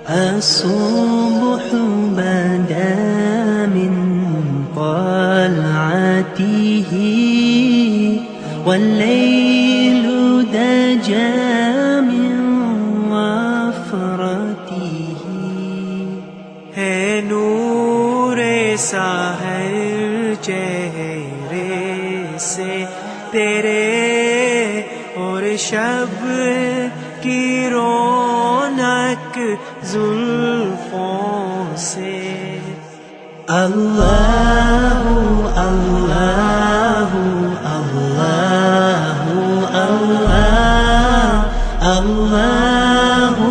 الصبح بدا من طلعته والليل دجا من وفرته है नूरे साहर चेहरे से तेरे और शब की रौनक जुल्फों से। अल्लाहु अल्लाहु अल्लाहु अल्लाह अल्लाहु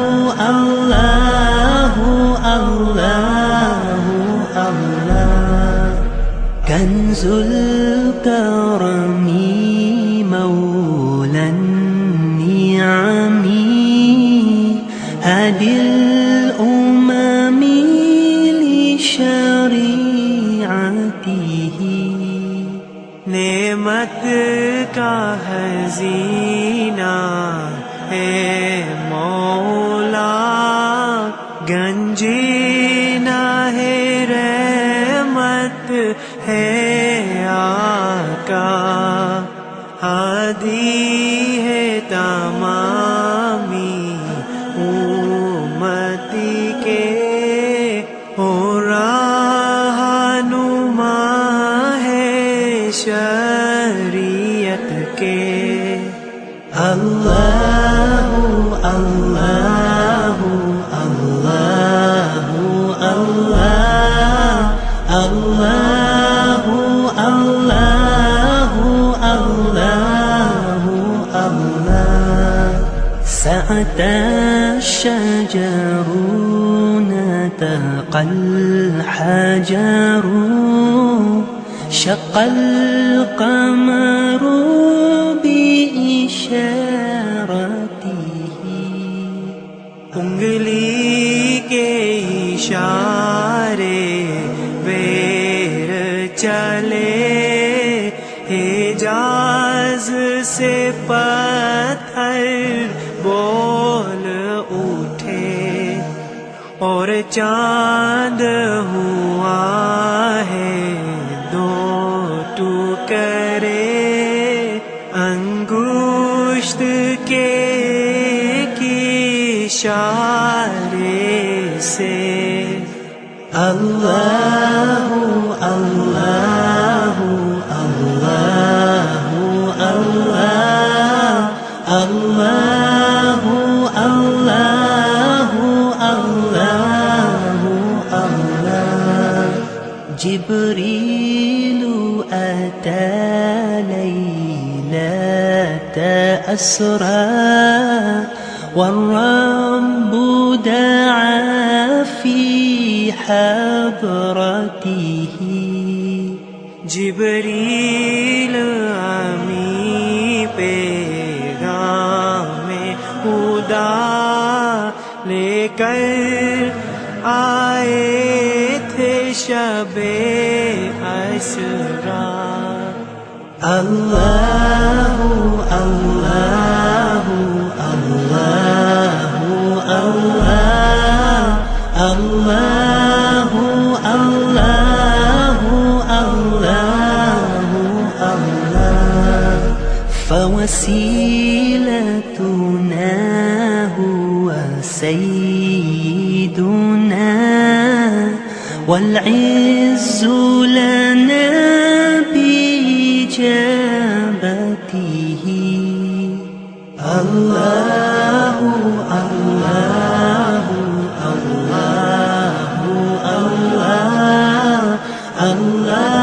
अल्लाहु अल्लाहु अल्लाह कंजुल करमी मौला निअमी हादिल उममी लिशरीअतिही नेमत का खज़ीना है मौला गंजीना है रहमत है आका हादी है तमामी उम्मती के हो रहनुमा है शरीयत के। अल्लाहु अल्लाहु अल्लाहु अल्लाह अल्लाहु अल्लाहु अल्लाहु अल्लाह سعت الشجر نطق الحجر شق القمر بإشارته उंगली के इशारे वेर चले हिजाज से पत्थर बोल उठे और चांद हुआ है दो टुकड़े अंगुष्ठ के इशारे से। अल्लाहु अल्लाहु अल्लाहु अल्लाह अल्लाहु अल्लाहु अल्लाहु अल्लाह जिब्रीलु अता लैलत अस्रा والرب دعا في حضرته जिब्रील आमी पैगामे खुदा लेकर आए थे शबे असरा। अल्लाहु अल्लाहु अल्लाहु अल्लाह अल्लाहु अल्लाहु अल्लाहु अल्लाह فوسيلتنا هو سيدنا والعز لنا بإجابته الله الله الله الله الله